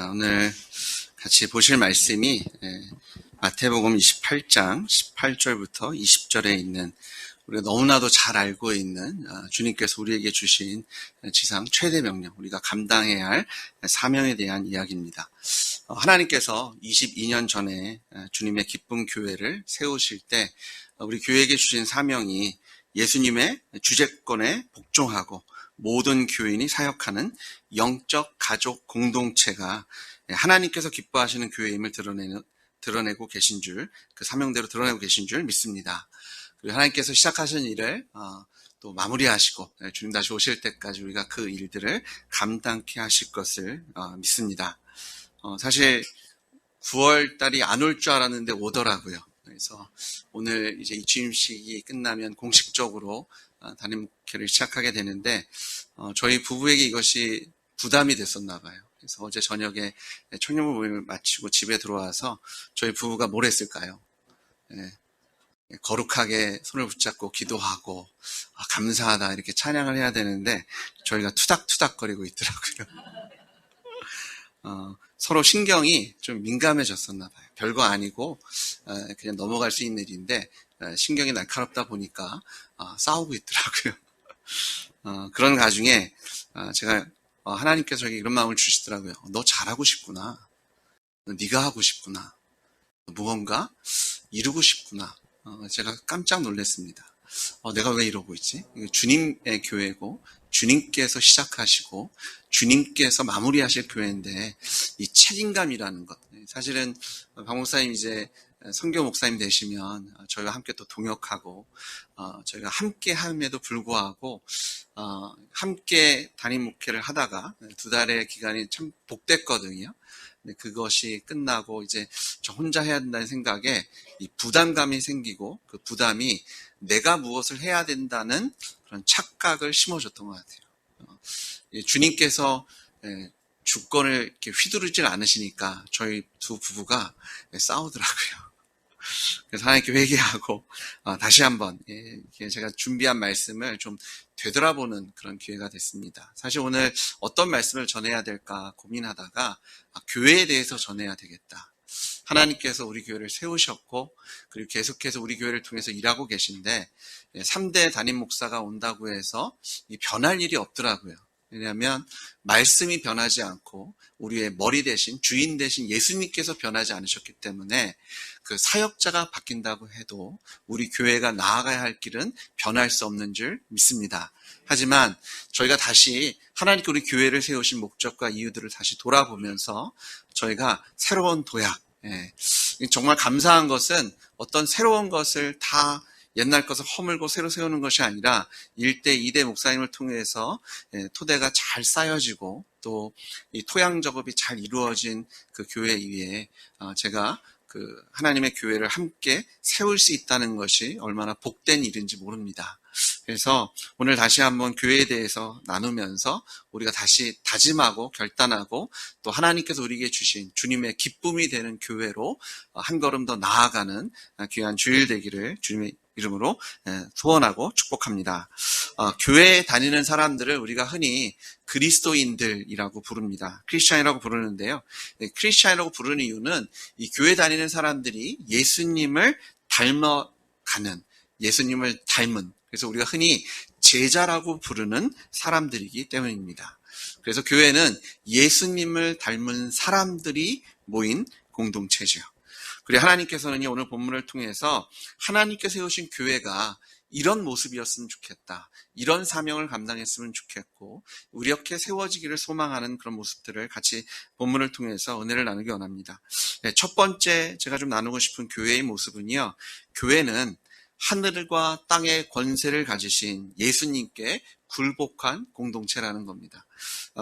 오늘 같이 보실 말씀이 마태복음 28장 18절부터 20절에 있는 우리가 너무나도 잘 알고 있는 주님께서 우리에게 주신 지상 최대 명령, 우리가 감당해야 할 사명에 대한 이야기입니다. 하나님께서 22년 전에 주님의 기쁨 교회를 세우실 때 우리 교회에게 주신 사명이 예수님의 주재권에 복종하고 모든 교인이 사역하는 영적 가족 공동체가 하나님께서 기뻐하시는 교회임을 드러내고 계신 줄, 그 사명대로 드러내고 계신 줄 믿습니다. 그리고 하나님께서 시작하신 일을 또 마무리하시고 주님 다시 오실 때까지 우리가 그 일들을 감당케 하실 것을 믿습니다. 사실 9월 달이 안 올 줄 알았는데 오더라고요. 그래서 오늘 이제 이 취임식이 끝나면 공식적으로 담임 목회를 시작하게 되는데 저희 부부에게 이것이 부담이 됐었나 봐요. 그래서 어제 저녁에 청년부 모임을 마치고 집에 들어와서 저희 부부가 뭘 했을까요? 거룩하게 손을 붙잡고 기도하고 감사하다 이렇게 찬양을 해야 되는데 저희가 투닥투닥거리고 있더라고요. 서로 신경이 좀 민감해졌었나 봐요. 별거 아니고 그냥 넘어갈 수 있는 일인데 신경이 날카롭다 보니까 싸우고 있더라고요. 그런 가중에 제가 하나님께서 저에게 이런 마음을 주시더라고요. 너 잘하고 싶구나. 네가 하고 싶구나. 무언가 이루고 싶구나. 제가 깜짝 놀랐습니다. 내가 왜 이러고 있지? 주님의 교회고 주님께서 시작하시고 주님께서 마무리하실 교회인데 이 책임감이라는 것, 사실은 박 목사님 이제 선교 목사님 되시면 저희와 함께 또 동역하고 저희가 함께 함에도 불구하고 함께 담임 목회를 하다가 2달의 기간이 참 복됐거든요. 그것이 끝나고 이제 저 혼자 해야 된다는 생각에 이 부담감이 생기고 그 부담이 내가 무엇을 해야 된다는 그런 착각을 심어줬던 것 같아요. 주님께서 주권을 이렇게 휘두르질 않으시니까 저희 두 부부가 싸우더라고요. 그래서 하나님께 회개하고 다시 한번 제가 준비한 말씀을 좀 되돌아보는 그런 기회가 됐습니다. 사실 오늘 어떤 말씀을 전해야 될까 고민하다가 교회에 대해서 전해야 되겠다. 하나님께서 우리 교회를 세우셨고 그리고 계속해서 우리 교회를 통해서 일하고 계신데 3대 담임 목사가 온다고 해서 변할 일이 없더라고요. 왜냐하면 말씀이 변하지 않고 우리의 머리 대신 주인 대신 예수님께서 변하지 않으셨기 때문에 그 사역자가 바뀐다고 해도 우리 교회가 나아가야 할 길은 변할 수 없는 줄 믿습니다. 하지만 저희가 다시 하나님께 우리 교회를 세우신 목적과 이유들을 다시 돌아보면서 저희가 새로운 도약, 정말 감사한 것은 어떤 새로운 것을 다 옛날 것을 허물고 새로 세우는 것이 아니라 1대, 2대 목사님을 통해서 토대가 잘 쌓여지고 또 이 토양 작업이 잘 이루어진 그 교회 위에 제가 그 하나님의 교회를 함께 세울 수 있다는 것이 얼마나 복된 일인지 모릅니다. 그래서 오늘 다시 한번 교회에 대해서 나누면서 우리가 다시 다짐하고 결단하고 또 하나님께서 우리에게 주신 주님의 기쁨이 되는 교회로 한 걸음 더 나아가는 귀한 주일 되기를 주님의 이름으로 소원하고 축복합니다. 교회에 다니는 사람들을 우리가 흔히 그리스도인들이라고 부릅니다. 크리스찬이라고 부르는데요. 크리스찬이라고 부르는 이유는 이 교회 다니는 사람들이 예수님을 닮아가는, 예수님을 닮은, 그래서 우리가 흔히 제자라고 부르는 사람들이기 때문입니다. 그래서 교회는 예수님을 닮은 사람들이 모인 공동체죠. 그리고 하나님께서는 오늘 본문을 통해서 하나님께 세우신 교회가 이런 모습이었으면 좋겠다. 이런 사명을 감당했으면 좋겠고 이렇게 세워지기를 소망하는 그런 모습들을 같이 본문을 통해서 은혜를 나누기 원합니다. 첫 번째 제가 좀 나누고 싶은 교회의 모습은요. 교회는 하늘과 땅의 권세를 가지신 예수님께 굴복한 공동체라는 겁니다.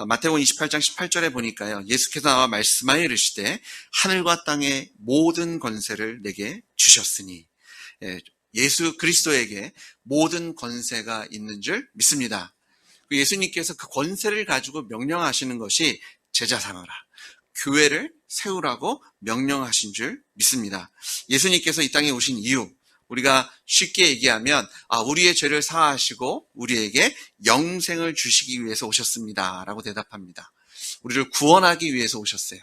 마태복음 28장 18절에 보니까요. 예수께서 나와 말씀하여 이르시되 하늘과 땅의 모든 권세를 내게 주셨으니 예수 그리스도에게 모든 권세가 있는 줄 믿습니다. 예수님께서 그 권세를 가지고 명령하시는 것이 제자 삼으라. 교회를 세우라고 명령하신 줄 믿습니다. 예수님께서 이 땅에 오신 이유, 우리가 쉽게 얘기하면 우리의 죄를 사하시고 우리에게 영생을 주시기 위해서 오셨습니다 라고 대답합니다. 우리를 구원하기 위해서 오셨어요.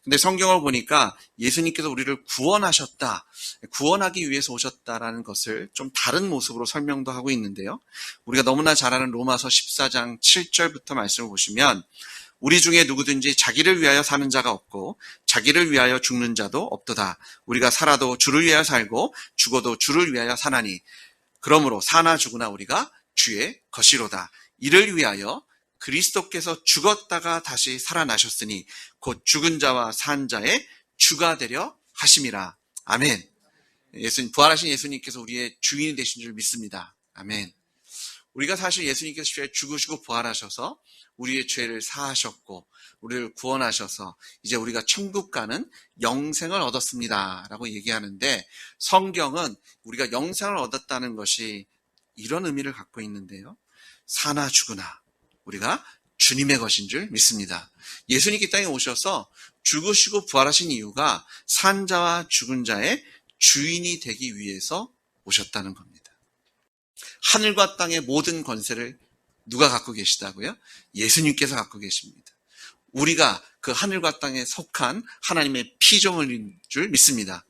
근데 성경을 보니까 예수님께서 우리를 구원하셨다, 구원하기 위해서 오셨다라는 것을 좀 다른 모습으로 설명도 하고 있는데요. 우리가 너무나 잘 아는 로마서 14장 7절부터 말씀을 보시면 우리 중에 누구든지 자기를 위하여 사는 자가 없고 자기를 위하여 죽는 자도 없도다. 우리가 살아도 주를 위하여 살고 죽어도 주를 위하여 사나니 그러므로 사나 죽으나 우리가 주의 것이로다. 이를 위하여 그리스도께서 죽었다가 다시 살아나셨으니 곧 죽은 자와 산 자의 주가 되려 하심이라. 아멘. 부활하신 예수님께서 우리의 주인이 되신 줄 믿습니다. 아멘. 우리가 사실 예수님께서 죄에 죽으시고 부활하셔서 우리의 죄를 사하셨고 우리를 구원하셔서 이제 우리가 천국 가는 영생을 얻었습니다 라고 얘기하는데, 성경은 우리가 영생을 얻었다는 것이 이런 의미를 갖고 있는데요. 사나 죽으나 우리가 주님의 것인 줄 믿습니다. 예수님이 이 땅에 오셔서 죽으시고 부활하신 이유가 산 자와 죽은 자의 주인이 되기 위해서 오셨다는 겁니다. 하늘과 땅의 모든 권세를 누가 갖고 계시다고요? 예수님께서 갖고 계십니다. 우리가 그 하늘과 땅에 속한 하나님의 피조물인 줄 믿습니다.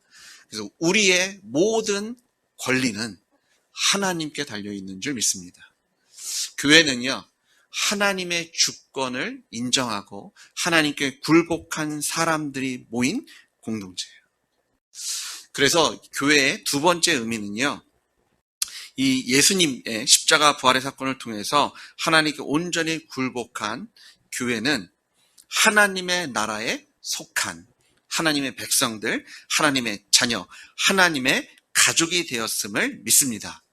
그래서 우리의 모든 권리는 하나님께 달려있는 줄 믿습니다. 교회는요, 하나님의 주권을 인정하고 하나님께 굴복한 사람들이 모인 공동체예요. 그래서 교회의 두 번째 의미는요, 이 예수님의 십자가 부활의 사건을 통해서 하나님께 온전히 굴복한 교회는 하나님의 나라에 속한 하나님의 백성들, 하나님의 자녀, 하나님의 가족이 되었음을 믿습니다.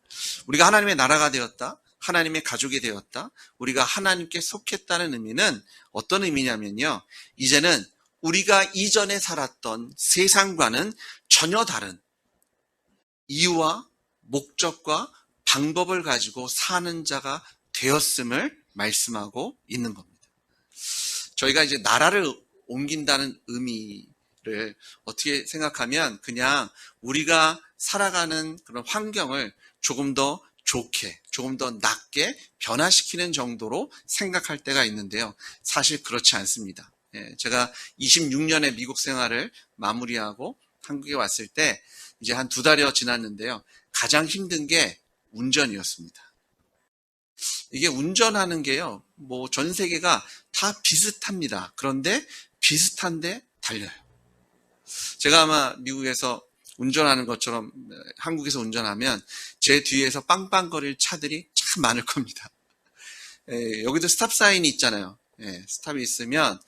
우리가 하나님의 나라가 되었다, 하나님의 가족이 되었다, 우리가 하나님께 속했다는 의미는 어떤 의미냐면요, 이제는 우리가 이전에 살았던 세상과는 전혀 다른 이유와 목적과 방법을 가지고 사는 자가 되었음을 말씀하고 있는 겁니다. 저희가 이제 나라를 옮긴다는 의미를 어떻게 생각하면 그냥 우리가 살아가는 그런 환경을 조금 더 좋게, 조금 더 낫게 변화시키는 정도로 생각할 때가 있는데요. 사실 그렇지 않습니다. 제가 26년의 미국 생활을 마무리하고 한국에 왔을 때 이제 한 2달여 지났는데요. 가장 힘든 게 운전이었습니다. 이게 운전하는 게요, 뭐 전 세계가 다 비슷합니다. 그런데 비슷한데 달려요. 제가 아마 미국에서 운전하는 것처럼 한국에서 운전하면 제 뒤에서 빵빵거릴 차들이 참 많을 겁니다. 여기도 스탑 사인이 있잖아요. 스탑이 있으면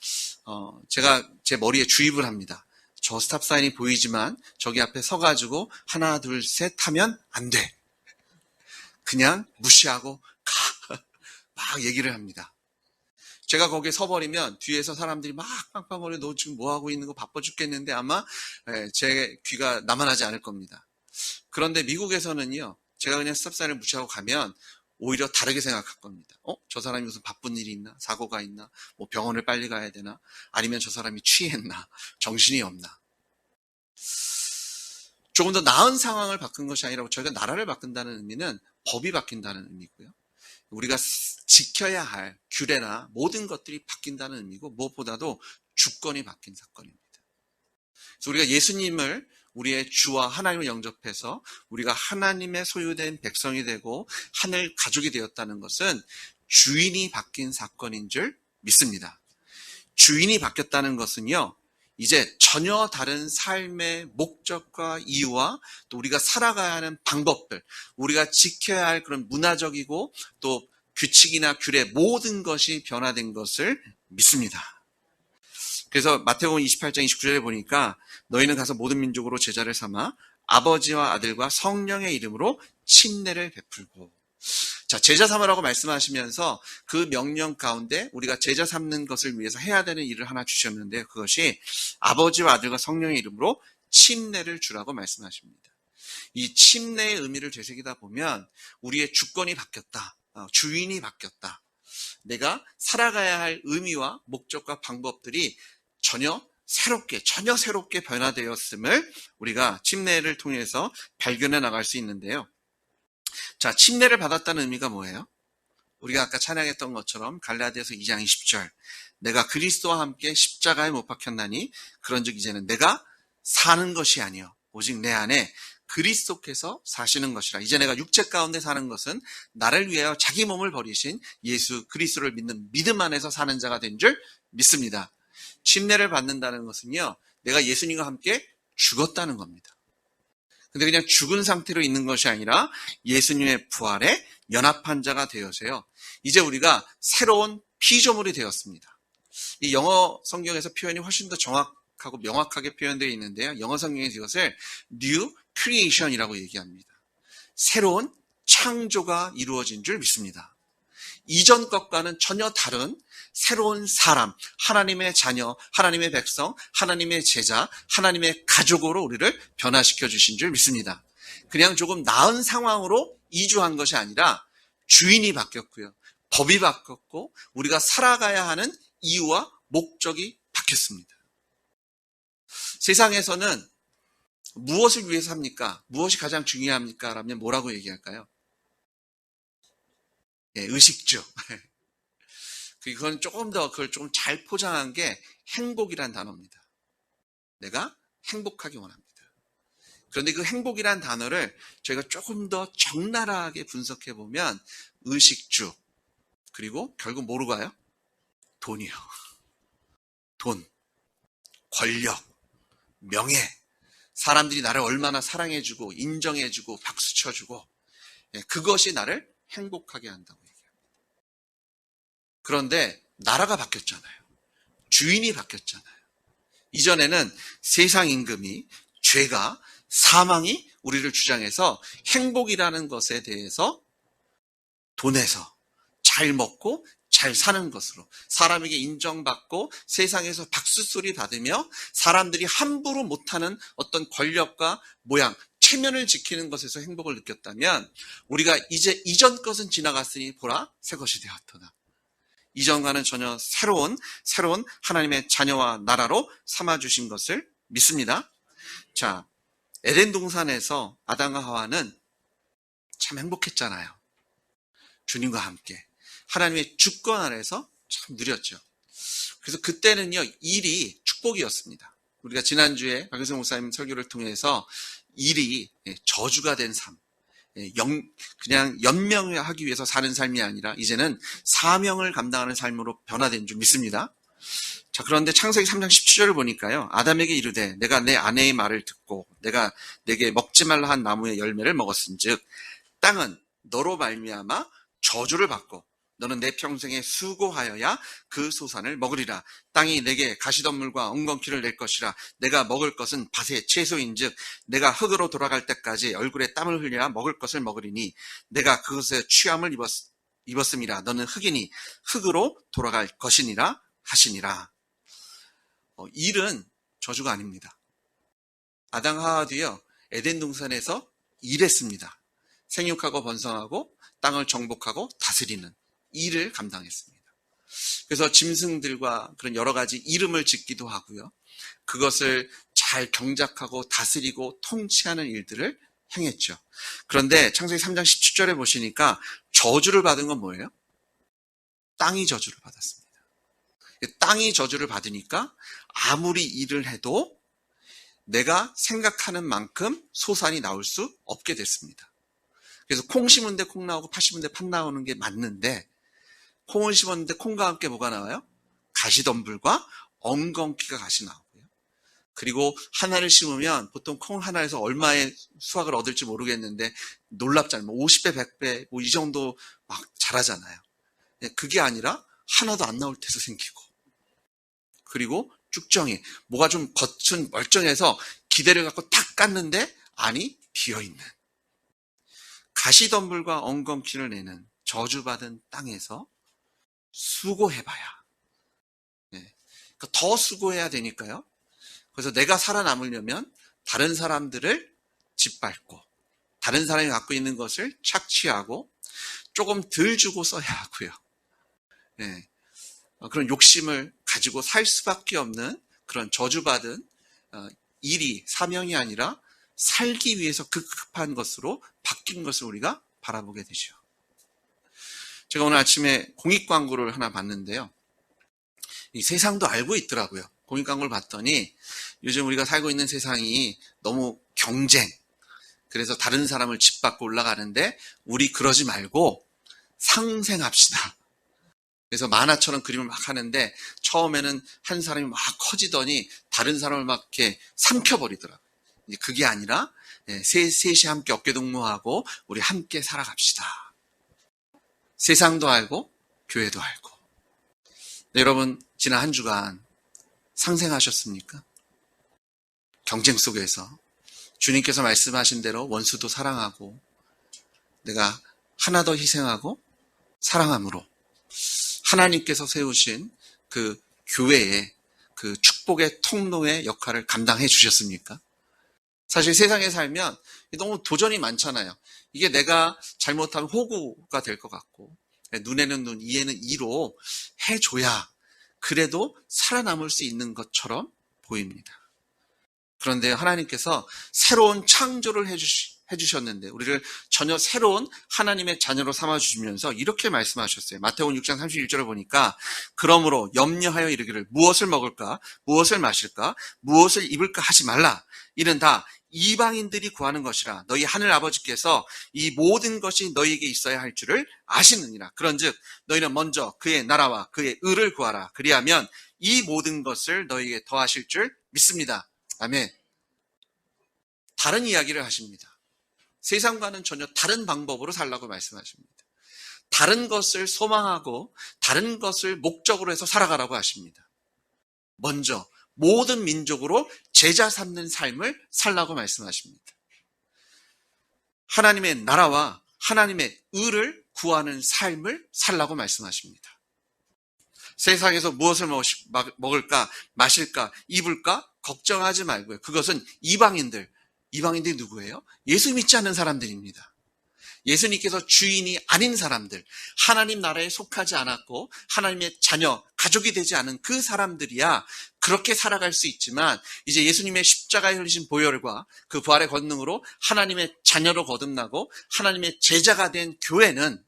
제가 제 머리에 주입을 합니다. 저 스탑 사인이 보이지만 저기 앞에 서가지고 하나 둘 셋 하면 안 돼. 그냥 무시하고 가. 막 얘기를 합니다. 제가 거기에 서버리면 뒤에서 사람들이 막 빵빵거려, 너 지금 뭐 하고 있는 거 바빠 죽겠는데 아마 제 귀가 나만하지 않을 겁니다. 그런데 미국에서는요, 제가 그냥 스탑사인을 무시하고 가면 오히려 다르게 생각할 겁니다. 저 사람이 무슨 바쁜 일이 있나? 사고가 있나? 뭐 병원을 빨리 가야 되나? 아니면 저 사람이 취했나? 정신이 없나? 조금 더 나은 상황을 바꾼 것이 아니라 저희가 나라를 바꾼다는 의미는 법이 바뀐다는 의미고요. 우리가 지켜야 할 규례나 모든 것들이 바뀐다는 의미고, 무엇보다도 주권이 바뀐 사건입니다. 그래서 우리가 예수님을 우리의 주와 하나님을 영접해서 우리가 하나님의 소유된 백성이 되고 하늘 가족이 되었다는 것은 주인이 바뀐 사건인 줄 믿습니다. 주인이 바뀌었다는 것은요, 이제 전혀 다른 삶의 목적과 이유와 또 우리가 살아가야 하는 방법들, 우리가 지켜야 할 그런 문화적이고 또 규칙이나 규례 모든 것이 변화된 것을 믿습니다. 그래서 마태복음 28장 29절에 보니까 너희는 가서 모든 민족으로 제자를 삼아 아버지와 아들과 성령의 이름으로 침례를 베풀고. 자, 제자 삼으라고 말씀하시면서 그 명령 가운데 우리가 제자 삼는 것을 위해서 해야 되는 일을 하나 주셨는데, 그것이 아버지와 아들과 성령의 이름으로 침례를 주라고 말씀하십니다. 이 침례의 의미를 되새기다 보면 우리의 주권이 바뀌었다, 주인이 바뀌었다, 내가 살아가야 할 의미와 목적과 방법들이 전혀 새롭게 변화되었음을 우리가 침례를 통해서 발견해 나갈 수 있는데요. 자, 침례를 받았다는 의미가 뭐예요? 우리가 아까 찬양했던 것처럼 갈라디아서 2장 20절 내가 그리스도와 함께 십자가에 못 박혔나니 그런즉 이제는 내가 사는 것이 아니요 오직 내 안에 그리스도께서 사시는 것이라. 이제 내가 육체 가운데 사는 것은 나를 위하여 자기 몸을 버리신 예수 그리스도를 믿는 믿음 안에서 사는 자가 된 줄 믿습니다. 침례를 받는다는 것은요, 내가 예수님과 함께 죽었다는 겁니다. 근데 그냥 죽은 상태로 있는 것이 아니라 예수님의 부활에 연합한 자가 되어서요, 이제 우리가 새로운 피조물이 되었습니다. 이 영어 성경에서 표현이 훨씬 더 정확하고 명확하게 표현되어 있는데요, 영어 성경에서 이것을 New Creation이라고 얘기합니다. 새로운 창조가 이루어진 줄 믿습니다. 이전 것과는 전혀 다른 새로운 사람, 하나님의 자녀, 하나님의 백성, 하나님의 제자, 하나님의 가족으로 우리를 변화시켜 주신 줄 믿습니다. 그냥 조금 나은 상황으로 이주한 것이 아니라 주인이 바뀌었고요, 법이 바뀌었고 우리가 살아가야 하는 이유와 목적이 바뀌었습니다. 세상에서는 무엇을 위해서 합니까? 무엇이 가장 중요합니까? 라면 뭐라고 얘기할까요? 예, 의식주. 그건 조금 더 그걸 좀 잘 포장한 게 행복이란 단어입니다. 내가 행복하기 원합니다. 그런데 그 행복이란 단어를 저희가 조금 더 적나라하게 분석해 보면 의식주, 그리고 결국 뭐로 가요? 돈이요. 돈, 권력, 명예, 사람들이 나를 얼마나 사랑해주고 인정해주고 박수쳐주고, 그것이 나를 행복하게 한다고 얘기합니다. 그런데 나라가 바뀌었잖아요. 주인이 바뀌었잖아요. 이전에는 세상 임금이, 죄가, 사망이 우리를 주장해서 행복이라는 것에 대해서 돈에서 잘 먹고 잘 사는 것으로, 사람에게 인정받고 세상에서 박수소리 받으며 사람들이 함부로 못하는 어떤 권력과 모양, 체면을 지키는 것에서 행복을 느꼈다면, 우리가 이제 이전 것은 지나갔으니 보라 새 것이 되었도다. 이전과는 전혀 새로운 하나님의 자녀와 나라로 삼아주신 것을 믿습니다. 자, 에덴 동산에서 아담과 하와는 참 행복했잖아요. 주님과 함께 하나님의 주권 아래서 참 누렸죠. 그래서 그때는요, 일이 축복이었습니다. 우리가 지난주에 박유성 목사님 설교를 통해서 일이 저주가 된 삶, 그냥 연명하기 위해서 사는 삶이 아니라 이제는 사명을 감당하는 삶으로 변화된 줄 믿습니다. 자, 그런데 창세기 3장 17절을 보니까요, 아담에게 이르되 내가 내 아내의 말을 듣고 내가 내게 먹지 말라 한 나무의 열매를 먹었은즉 땅은 너로 말미암아 저주를 받고 너는 내 평생에 수고하여야 그 소산을 먹으리라. 땅이 내게 가시덤물과 엉겅퀴를 낼 것이라. 내가 먹을 것은 밭의 채소인즉 내가 흙으로 돌아갈 때까지 얼굴에 땀을 흘려야 먹을 것을 먹으리니 내가 그것에 취함을 입었음이라. 너는 흙이니 흙으로 돌아갈 것이니라 하시니라. 일은 저주가 아닙니다. 아담 하와도요, 에덴 동산에서 일했습니다. 생육하고 번성하고 땅을 정복하고 다스리는 일을 감당했습니다. 그래서 짐승들과 그런 여러 가지 이름을 짓기도 하고요, 그것을 잘 경작하고 다스리고 통치하는 일들을 행했죠. 그런데 창세기 3장 17절에 보시니까 저주를 받은 건 뭐예요? 땅이 저주를 받았습니다. 땅이 저주를 받으니까 아무리 일을 해도 내가 생각하는 만큼 소산이 나올 수 없게 됐습니다. 그래서 콩 심은 데 콩 나오고 팥 심은 데 팥 나오는 게 맞는데, 콩을 심었는데 콩과 함께 뭐가 나와요? 가시덤불과 엉겅퀴가 같이 나오고요. 그리고 하나를 심으면 보통 콩 하나에서 얼마의 수확을 얻을지 모르겠는데 놀랍잖아요. 50배, 100배 뭐 이 정도 막 자라잖아요. 그게 아니라 하나도 안 나올 때도 생기고, 그리고 쭉정이 뭐가 좀 겉은 멀쩡해서 기대를 갖고 탁 깠는데 안이 비어있는, 가시덤불과 엉겅퀴를 내는 저주받은 땅에서 수고해봐야, 그러니까 더 수고해야 되니까요. 그래서 내가 살아남으려면 다른 사람들을 짓밟고 다른 사람이 갖고 있는 것을 착취하고 조금 덜 주고 써야 하고요. 그런 욕심을 가지고 살 수밖에 없는 그런 저주받은 일이, 사명이 아니라 살기 위해서 급급한 것으로 바뀐 것을 우리가 바라보게 되죠. 제가 오늘 아침에 공익 광고를 하나 봤는데요. 이 세상도 알고 있더라고요. 공익 광고를 봤더니 요즘 우리가 살고 있는 세상이 너무 경쟁, 그래서 다른 사람을 짓밟고 올라가는데 우리 그러지 말고 상생합시다. 그래서 만화처럼 그림을 막 하는데 처음에는 한 사람이 막 커지더니 다른 사람을 막 이렇게 삼켜버리더라고요. 그게 아니라 셋이 함께 어깨동무하고 우리 함께 살아갑시다. 세상도 알고 교회도 알고. 네, 여러분 지난 한 주간 상생하셨습니까? 경쟁 속에서 주님께서 말씀하신 대로 원수도 사랑하고 내가 하나 더 희생하고 사랑함으로 하나님께서 세우신 그 교회의 그 축복의 통로의 역할을 감당해 주셨습니까? 사실 세상에 살면 너무 도전이 많잖아요. 이게 내가 잘못하면 호구가 될 것 같고 눈에는 눈, 이에는 이로 해줘야 그래도 살아남을 수 있는 것처럼 보입니다. 그런데 하나님께서 새로운 창조를 해주셨는데 우리를 전혀 새로운 하나님의 자녀로 삼아주시면서 이렇게 말씀하셨어요. 마태복음 6장 31절을 보니까 그러므로 염려하여 이르기를 무엇을 먹을까 무엇을 마실까 무엇을 입을까 하지 말라. 이는 다 이방인들이 구하는 것이라 너희 하늘 아버지께서 이 모든 것이 너희에게 있어야 할 줄을 아시느니라. 그런즉 너희는 먼저 그의 나라와 그의 의를 구하라. 그리하면 이 모든 것을 너희에게 더하실 줄 믿습니다. 아멘. 다른 이야기를 하십니다. 세상과는 전혀 다른 방법으로 살라고 말씀하십니다. 다른 것을 소망하고 다른 것을 목적으로 해서 살아가라고 하십니다. 먼저 모든 민족으로 제자 삼는 삶을 살라고 말씀하십니다. 하나님의 나라와 하나님의 의를 구하는 삶을 살라고 말씀하십니다. 세상에서 무엇을 먹을까, 마실까, 입을까 걱정하지 말고요. 그것은 이방인들이 누구예요? 예수 믿지 않는 사람들입니다. 예수님께서 주인이 아닌 사람들, 하나님 나라에 속하지 않았고 하나님의 자녀, 가족이 되지 않은 그 사람들이야 그렇게 살아갈 수 있지만 이제 예수님의 십자가에 흘리신 보혈과 그 부활의 권능으로 하나님의 자녀로 거듭나고 하나님의 제자가 된 교회는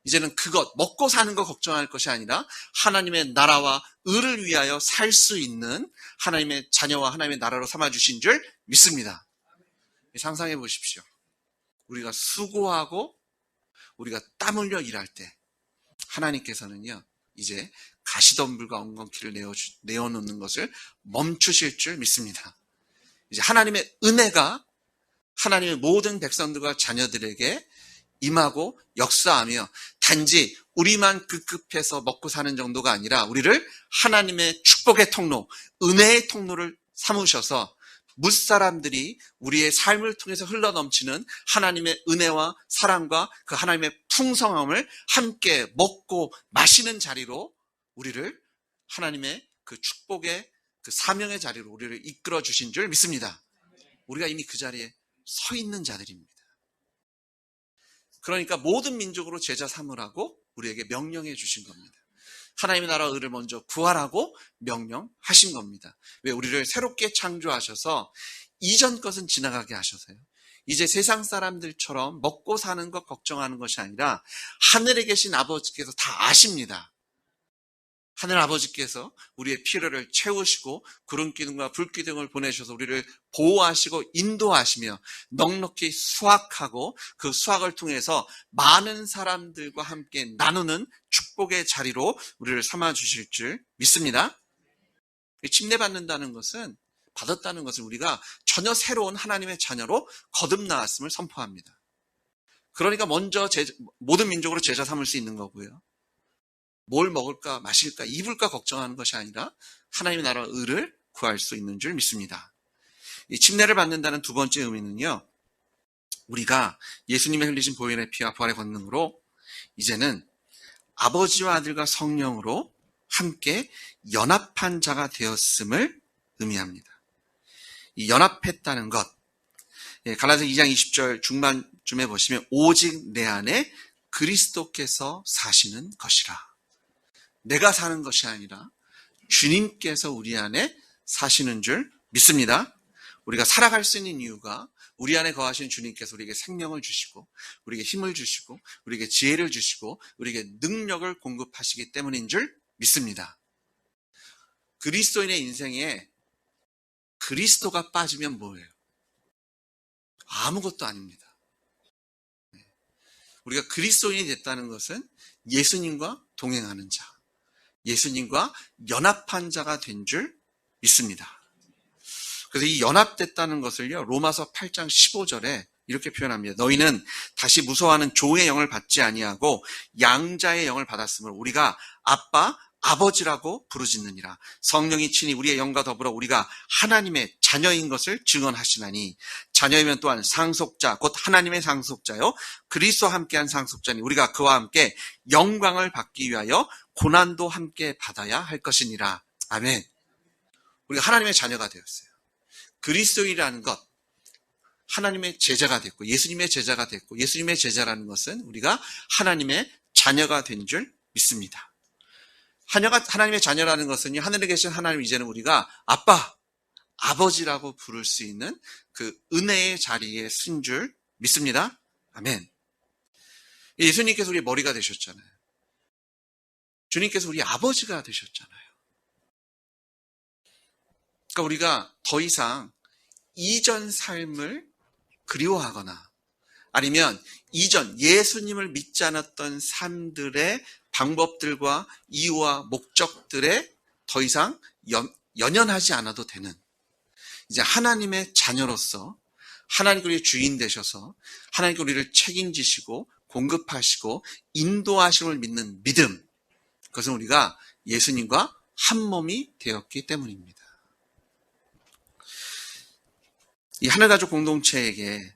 이제는 그것, 먹고 사는 거 걱정할 것이 아니라 하나님의 나라와 의를 위하여 살 수 있는 하나님의 자녀와 하나님의 나라로 삼아주신 줄 믿습니다. 상상해 보십시오. 우리가 수고하고 우리가 땀 흘려 일할 때 하나님께서는요 이제 가시덤불과 엉겅퀴를 내어놓는 것을 멈추실 줄 믿습니다. 이제 하나님의 은혜가 하나님의 모든 백성들과 자녀들에게 임하고 역사하며 단지 우리만 급급해서 먹고 사는 정도가 아니라 우리를 하나님의 축복의 통로, 은혜의 통로를 삼으셔서 무사람들이 우리의 삶을 통해서 흘러넘치는 하나님의 은혜와 사랑과 그 하나님의 풍성함을 함께 먹고 마시는 자리로 우리를 하나님의 그 축복의 그 사명의 자리로 우리를 이끌어 주신 줄 믿습니다. 우리가 이미 그 자리에 서 있는 자들입니다. 그러니까 모든 민족으로 제자 삼으라고 우리에게 명령해 주신 겁니다. 하나님의 나라 의를 먼저 구하라고 명령하신 겁니다. 왜? 우리를 새롭게 창조하셔서 이전 것은 지나가게 하셔서요. 이제 세상 사람들처럼 먹고 사는 것 걱정하는 것이 아니라 하늘에 계신 아버지께서 다 아십니다. 하늘 아버지께서 우리의 필요를 채우시고 구름기둥과 불기둥을 보내셔서 우리를 보호하시고 인도하시며 넉넉히 수확하고 그 수확을 통해서 많은 사람들과 함께 나누는 축복의 자리로 우리를 삼아주실 줄 믿습니다. 침례받는다는 것은 받았다는 것은 우리가 전혀 새로운 하나님의 자녀로 거듭나왔음을 선포합니다. 그러니까 먼저 모든 민족으로 제자 삼을 수 있는 거고요. 뭘 먹을까 마실까 입을까 걱정하는 것이 아니라 하나님의 나라 의를 구할 수 있는 줄 믿습니다. 이 침례를 받는다는 두 번째 의미는요. 우리가 예수님의 흘리신 보혈의 피와 부활의 권능으로 이제는 아버지와 아들과 성령으로 함께 연합한 자가 되었음을 의미합니다. 이 연합했다는 것, 갈라디아 2장 20절 중반쯤에 보시면 오직 내 안에 그리스도께서 사시는 것이라. 내가 사는 것이 아니라 주님께서 우리 안에 사시는 줄 믿습니다. 우리가 살아갈 수 있는 이유가 우리 안에 거하신 주님께서 우리에게 생명을 주시고 우리에게 힘을 주시고 우리에게 지혜를 주시고 우리에게 능력을 공급하시기 때문인 줄 믿습니다. 그리스도인의 인생에 그리스도가 빠지면 뭐예요? 아무것도 아닙니다. 우리가 그리스도인이 됐다는 것은 예수님과 동행하는 자, 예수님과 연합한 자가 된 줄 믿습니다. 그래서 이 연합됐다는 것을요, 로마서 8장 15절에 이렇게 표현합니다. 너희는 다시 무서워하는 조의 영을 받지 아니하고 양자의 영을 받았으므로 우리가 아빠, 아버지라고 부르짖느니라. 성령이 친히 우리의 영과 더불어 우리가 하나님의 자녀인 것을 증언하시나니 자녀이면 또한 상속자, 곧 하나님의 상속자요 그리스도와 함께한 상속자니 우리가 그와 함께 영광을 받기 위하여 고난도 함께 받아야 할 것이니라. 아멘. 우리가 하나님의 자녀가 되었어요. 그리스도인이라는 것, 하나님의 제자가 됐고 예수님의 제자가 됐고 예수님의 제자라는 것은 우리가 하나님의 자녀가 된 줄 믿습니다. 하나님의 자녀라는 것은요, 하늘에 계신 하나님 이제는 우리가 아빠, 아버지라고 부를 수 있는 그 은혜의 자리에 쓴 줄 믿습니다. 아멘. 예수님께서 우리 머리가 되셨잖아요. 주님께서 우리 아버지가 되셨잖아요. 그러니까 우리가 더 이상 이전 삶을 그리워하거나 아니면 이전 예수님을 믿지 않았던 삶들의 방법들과 이유와 목적들에 더 이상 연연하지 않아도 되는, 이제 하나님의 자녀로서 하나님께 우리의 주인 되셔서 하나님께 우리를 책임지시고 공급하시고 인도하심을 믿는 믿음, 그것은 우리가 예수님과 한 몸이 되었기 때문입니다. 이 하늘가족 공동체에게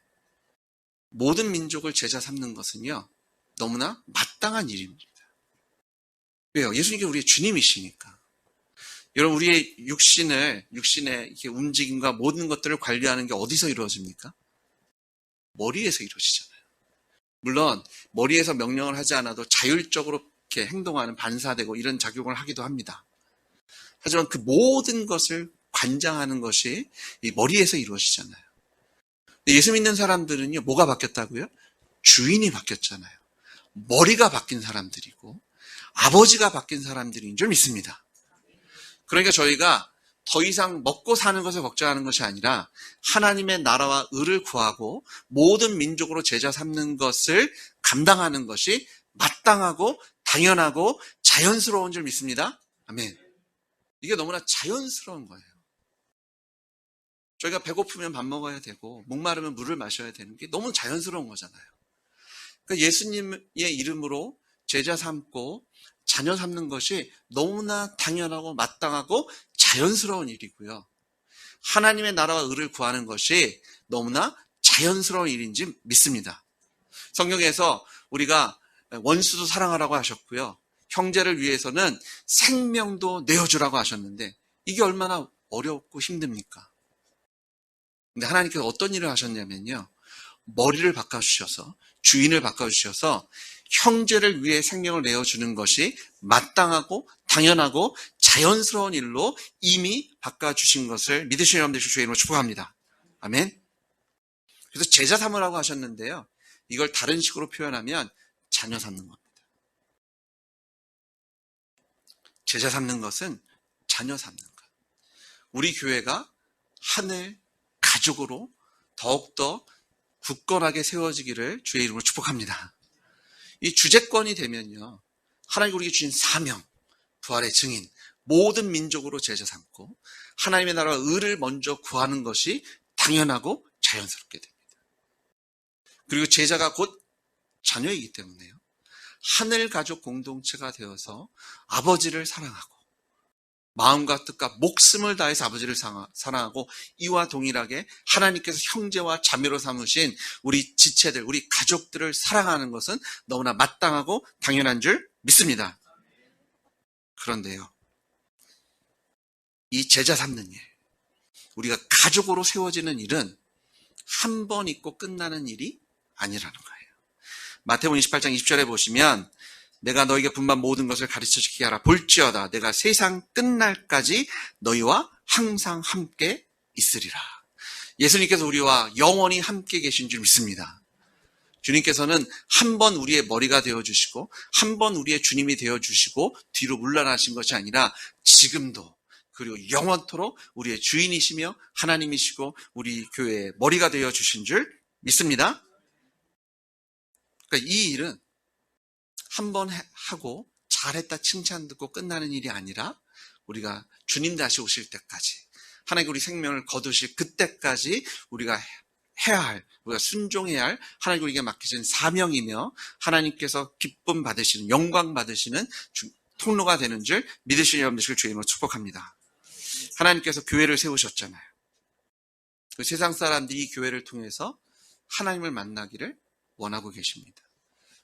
모든 민족을 제자 삼는 것은요, 너무나 마땅한 일입니다. 왜요? 예수님께서 우리의 주님이시니까. 여러분, 우리의 육신의 이렇게 움직임과 모든 것들을 관리하는 게 어디서 이루어집니까? 머리에서 이루어지잖아요. 물론 머리에서 명령을 하지 않아도 자율적으로 이렇게 행동하는 반사되고 이런 작용을 하기도 합니다. 하지만 그 모든 것을 관장하는 것이 이 머리에서 이루어지잖아요. 예수 믿는 사람들은요, 뭐가 바뀌었다고요? 주인이 바뀌었잖아요. 머리가 바뀐 사람들이고 아버지가 바뀐 사람들인 줄 믿습니다. 그러니까 저희가 더 이상 먹고 사는 것을 걱정하는 것이 아니라 하나님의 나라와 의를 구하고 모든 민족으로 제자 삼는 것을 감당하는 것이 마땅하고 당연하고 자연스러운 줄 믿습니다. 아멘. 이게 너무나 자연스러운 거예요. 저희가 배고프면 밥 먹어야 되고 목마르면 물을 마셔야 되는 게 너무 자연스러운 거잖아요. 그러니까 예수님의 이름으로 제자 삼고 자녀 삼는 것이 너무나 당연하고 마땅하고 자연스러운 일이고요. 하나님의 나라와 의를 구하는 것이 너무나 자연스러운 일인지 믿습니다. 성경에서 우리가 원수도 사랑하라고 하셨고요. 형제를 위해서는 생명도 내어주라고 하셨는데 이게 얼마나 어렵고 힘듭니까? 근데 하나님께서 어떤 일을 하셨냐면요, 머리를 바꿔주셔서 주인을 바꿔주셔서 형제를 위해 생명을 내어주는 것이 마땅하고 당연하고 자연스러운 일로 이미 바꿔주신 것을 믿으시는 여러분들 주의 이름으로 축복합니다. 아멘. 그래서 제자 삼으라고 하셨는데요, 이걸 다른 식으로 표현하면 자녀 삼는 겁니다. 제자 삼는 것은 자녀 삼는 것. 우리 교회가 하늘 가족으로 더욱더 굳건하게 세워지기를 주의 이름으로 축복합니다. 이 주재권이 되면요, 하나님이 우리에게 주신 사명, 부활의 증인, 모든 민족으로 제자 삼고 하나님의 나라와 의를 먼저 구하는 것이 당연하고 자연스럽게 됩니다. 그리고 제자가 곧 자녀이기 때문에요, 하늘 가족 공동체가 되어서 아버지를 사랑하고 마음과 뜻과 목숨을 다해서 아버지를 사랑하고 이와 동일하게 하나님께서 형제와 자매로 삼으신 우리 지체들, 우리 가족들을 사랑하는 것은 너무나 마땅하고 당연한 줄 믿습니다. 그런데요, 이 제자 삼는 일, 우리가 가족으로 세워지는 일은 한 번 있고 끝나는 일이 아니라는 거예요. 마태복음 28장 20절에 보시면 내가 너에게 분반 모든 것을 가르쳐주게 하라. 볼지어다 내가 세상 끝날까지 너희와 항상 함께 있으리라. 예수님께서 우리와 영원히 함께 계신 줄 믿습니다. 주님께서는 한 번 우리의 머리가 되어주시고 한 번 우리의 주님이 되어주시고 뒤로 물러나신 것이 아니라 지금도 그리고 영원토록 우리의 주인이시며 하나님이시고 우리 교회의 머리가 되어주신 줄 믿습니다. 그러니까 이 일은 한 번 하고 잘했다 칭찬 듣고 끝나는 일이 아니라 우리가 주님 다시 오실 때까지 하나님 우리 생명을 거두실 그때까지 우리가 해야 할, 우리가 순종해야 할 하나님 우리에게 맡기신 사명이며 하나님께서 기쁨 받으시는, 영광 받으시는 통로가 되는 줄 믿으시는 여러분 되시길 주의 이름으로 축복합니다. 하나님께서 교회를 세우셨잖아요. 그 세상 사람들이 이 교회를 통해서 하나님을 만나기를 원하고 계십니다.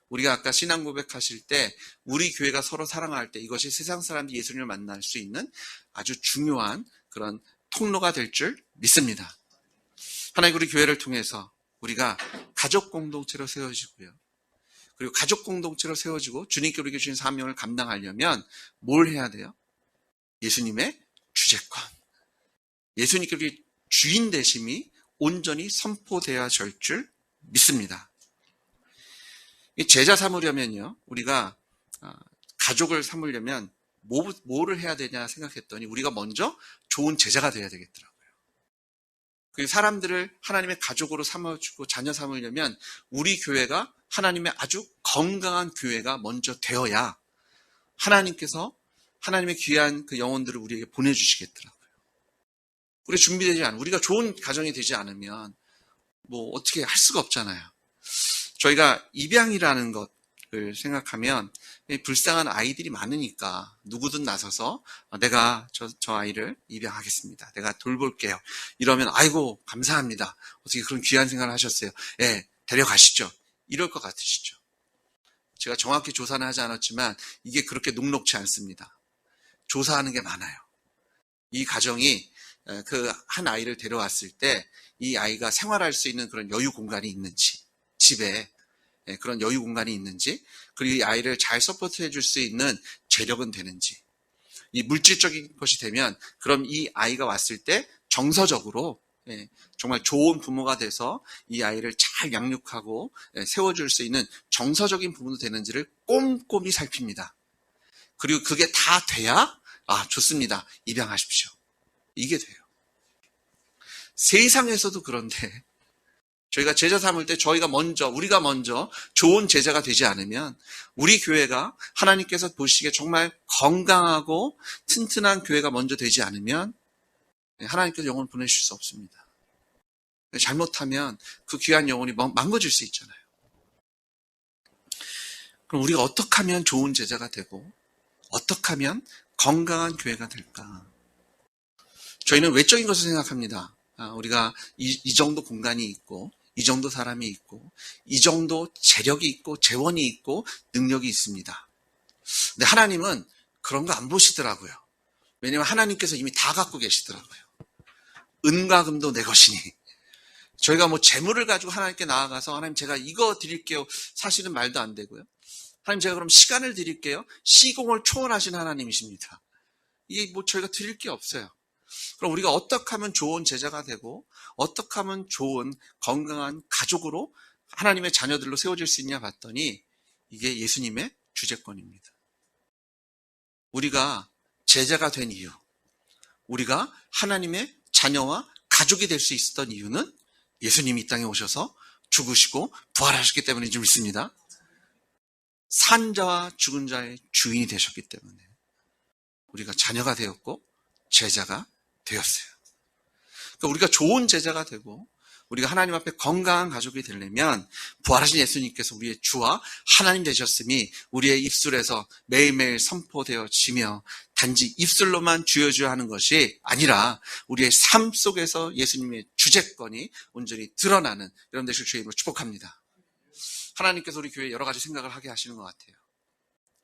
우리가 아까 신앙 고백하실 때 우리 교회가 서로 사랑할 때 이것이 세상 사람들이 예수님을 만날 수 있는 아주 중요한 그런 통로가 될 줄 믿습니다. 하나님 우리 교회를 통해서 우리가 가족 공동체로 세워지고요. 그리고 가족 공동체로 세워지고 주님께 우리에게 주신 사명을 감당하려면 뭘 해야 돼요? 예수님의 주재권. 예수님께 우리 주인 되심이 온전히 선포되어야 될 줄 믿습니다. 제자 삼으려면요. 우리가 가족을 삼으려면 뭐를 해야 되냐 생각했더니 우리가 먼저 좋은 제자가 돼야 되겠더라고요. 그 사람들을 하나님의 가족으로 삼아주고 자녀 삼으려면 우리 교회가 하나님의 아주 건강한 교회가 먼저 되어야 하나님께서 하나님의 귀한 그 영혼들을 우리에게 보내주시겠더라고요. 우리 준비되지 않으면 우리가 좋은 가정이 되지 않으면 뭐 어떻게 할 수가 없잖아요. 저희가 입양이라는 것을 생각하면 불쌍한 아이들이 많으니까 누구든 나서서 내가 저 아이를 입양하겠습니다. 내가 돌볼게요. 이러면 아이고 감사합니다. 어떻게 그런 귀한 생각을 하셨어요. 예, 데려가시죠. 이럴 것 같으시죠. 제가 정확히 조사는 하지 않았지만 이게 그렇게 녹록지 않습니다. 조사하는 게 많아요. 이 가정이 그 한 아이를 데려왔을 때 이 아이가 생활할 수 있는 그런 여유 공간이 있는지 집에 그런 여유 공간이 있는지 그리고 이 아이를 잘 서포트해 줄 수 있는 재력은 되는지 이 물질적인 것이 되면 그럼 이 아이가 왔을 때 정서적으로 정말 좋은 부모가 돼서 이 아이를 잘 양육하고 세워줄 수 있는 정서적인 부분도 되는지를 꼼꼼히 살핍니다. 그리고 그게 다 돼야 좋습니다. 입양하십시오. 이게 돼요. 세상에서도 그런데 저희가 제자 삼을 때 우리가 먼저 좋은 제자가 되지 않으면 우리 교회가 하나님께서 보시기에 정말 건강하고 튼튼한 교회가 먼저 되지 않으면 하나님께서 영혼을 보내실 수 없습니다. 잘못하면 그 귀한 영혼이 망가질 수 있잖아요. 그럼 우리가 어떻게 하면 좋은 제자가 되고 어떻게 하면 건강한 교회가 될까? 저희는 외적인 것을 생각합니다. 우리가 이 정도 공간이 있고 이 정도 사람이 있고 이 정도 재력이 있고 재원이 있고 능력이 있습니다. 근데 하나님은 그런 거 안 보시더라고요. 왜냐하면 하나님께서 이미 다 갖고 계시더라고요. 은과 금도 내 것이니. 저희가 뭐 재물을 가지고 하나님께 나아가서 하나님 제가 이거 드릴게요. 사실은 말도 안 되고요. 하나님 제가 그럼 시간을 드릴게요. 시공을 초월하신 하나님이십니다. 이게 뭐 저희가 드릴 게 없어요. 그럼 우리가 어떻게 하면 좋은 제자가 되고 어떻게 하면 좋은 건강한 가족으로 하나님의 자녀들로 세워질 수 있냐 봤더니 이게 예수님의 주재권입니다. 우리가 제자가 된 이유, 우리가 하나님의 자녀와 가족이 될 수 있었던 이유는 예수님이 이 땅에 오셔서 죽으시고 부활하셨기 때문인 줄 믿습니다. 산 자와 죽은 자의 주인이 되셨기 때문에 우리가 자녀가 되었고 제자가 되었어요. 그러니까 우리가 좋은 제자가 되고 우리가 하나님 앞에 건강한 가족이 되려면 부활하신 예수님께서 우리의 주와 하나님 되셨음이 우리의 입술에서 매일매일 선포되어지며 단지 입술로만 주여 주여 하는 것이 아니라 우리의 삶 속에서 예수님의 주재권이 온전히 드러나는 여러분 되실 주의 이름으로 축복합니다. 하나님께서 우리 교회에 여러 가지 생각을 하게 하시는 것 같아요.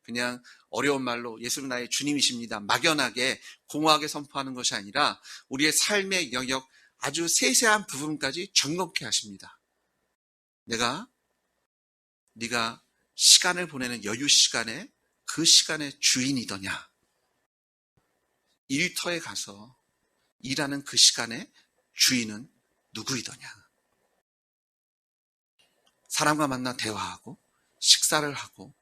그냥 어려운 말로 예수는 나의 주님이십니다. 막연하게 공허하게 선포하는 것이 아니라 우리의 삶의 영역 아주 세세한 부분까지 정확히 하십니다. 네가 시간을 보내는 여유 시간에 그 시간의 주인이더냐. 일터에 가서 일하는 그 시간의 주인은 누구이더냐? 사람과 만나 대화하고 식사를 하고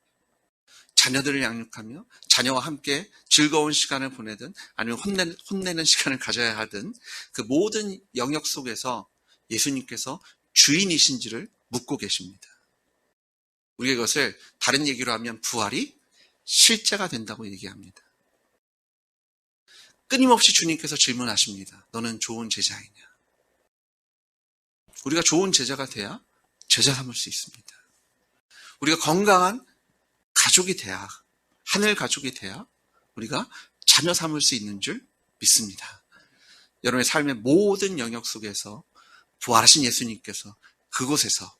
자녀들을 양육하며 자녀와 함께 즐거운 시간을 보내든 아니면 혼내는 시간을 가져야 하든 그 모든 영역 속에서 예수님께서 주인이신지를 묻고 계십니다. 우리가 이것을 다른 얘기로 하면 부활이 실제가 된다고 얘기합니다. 끊임없이 주님께서 질문하십니다. 너는 좋은 제자이냐? 우리가 좋은 제자가 돼야 제자 삼을 수 있습니다. 우리가 건강한 가족이 돼야, 하늘 가족이 돼야 우리가 자녀 삼을 수 있는 줄 믿습니다. 여러분의 삶의 모든 영역 속에서 부활하신 예수님께서 그곳에서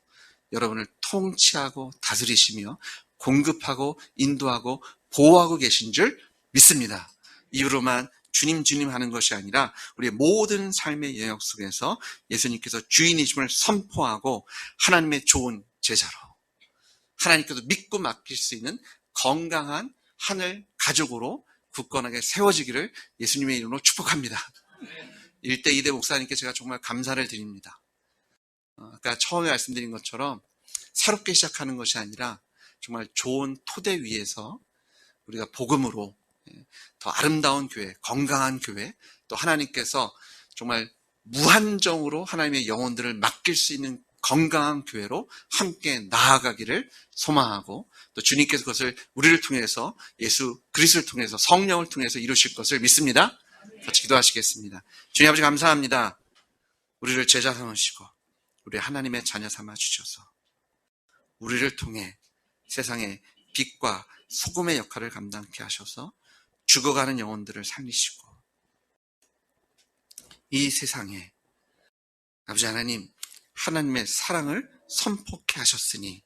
여러분을 통치하고 다스리시며 공급하고 인도하고 보호하고 계신 줄 믿습니다. 입으로만 주님 주님 하는 것이 아니라 우리의 모든 삶의 영역 속에서 예수님께서 주인이심을 선포하고 하나님의 좋은 제자로 하나님께서 믿고 맡길 수 있는 건강한 하늘 가족으로 굳건하게 세워지기를 예수님의 이름으로 축복합니다. 1대 2대 목사님께 제가 정말 감사를 드립니다. 아까 처음에 말씀드린 것처럼 새롭게 시작하는 것이 아니라 정말 좋은 토대 위에서 우리가 복음으로 더 아름다운 교회, 건강한 교회, 또 하나님께서 정말 무한정으로 하나님의 영혼들을 맡길 수 있는 건강한 교회로 함께 나아가기를 소망하고 또 주님께서 그것을 우리를 통해서 예수 그리스도를 통해서 성령을 통해서 이루실 것을 믿습니다. 같이 기도하시겠습니다. 주님 아버지 감사합니다. 우리를 제자 삼으시고 우리 하나님의 자녀 삼아 주셔서 우리를 통해 세상의 빛과 소금의 역할을 감당케 하셔서 죽어가는 영혼들을 살리시고 이 세상에 아버지 하나님 하나님의 사랑을 선포케 하셨으니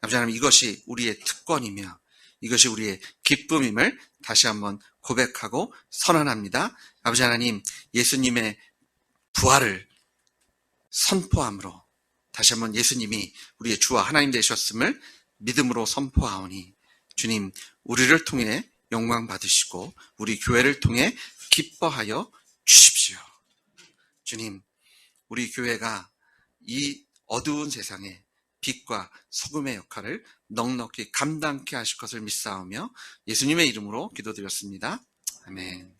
아버지 하나님 이것이 우리의 특권이며 이것이 우리의 기쁨임을 다시 한번 고백하고 선언합니다. 아버지 하나님 예수님의 부활을 선포함으로 다시 한번 예수님이 우리의 주와 하나님 되셨음을 믿음으로 선포하오니 주님 우리를 통해 영광 받으시고 우리 교회를 통해 기뻐하여 주십시오. 주님 우리 교회가 이 어두운 세상에 빛과 소금의 역할을 넉넉히 감당케 하실 것을 믿사오며 예수님의 이름으로 기도드렸습니다. 아멘.